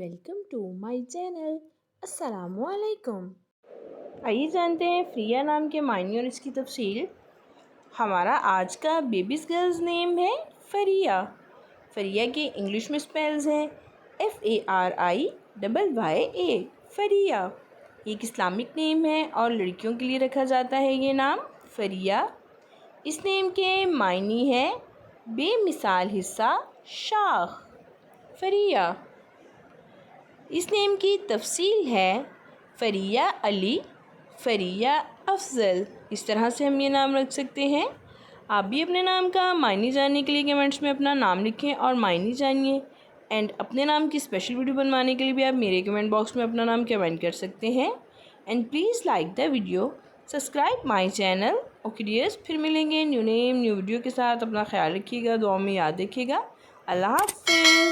Welcome to my channel. अस्सलामुअलैकुम। आइए जानते हैं फ़रिया नाम के मायने और इसकी तफसील। हमारा आज का बेबीज़ गर्ल्स नेम है फ़रिया। फ़रिया के इंग्लिश में स्पेल्स हैं FARIYYA, फ़रिया। एक इस्लामिक नेम है और लड़कियों के लिए रखा जाता है ये नाम फ़रिया। इस नेम के मायने हैं बेमिसाल हिस्सा, शाख, फ़रिया। इस नेम की तफसील है फ़रिया अली, फ़रिया अफ़ज़ल। इस तरह से हम ये नाम रख सकते हैं। आप भी अपने नाम का मायने जानने के लिए कमेंट्स में अपना नाम लिखें और मायने जानिए। एंड अपने नाम की स्पेशल वीडियो बनवाने के लिए भी आप मेरे कमेंट बॉक्स में अपना नाम कमेंट कर सकते हैं। And please like the video, subscribe my channel. Okay dears, फिर मिलेंगे न्यू नेम न्यू वीडियो के साथ। अपना ख्याल रखिएगा, दुआ में याद रखिएगा। अल्लाह हाफ़िज़।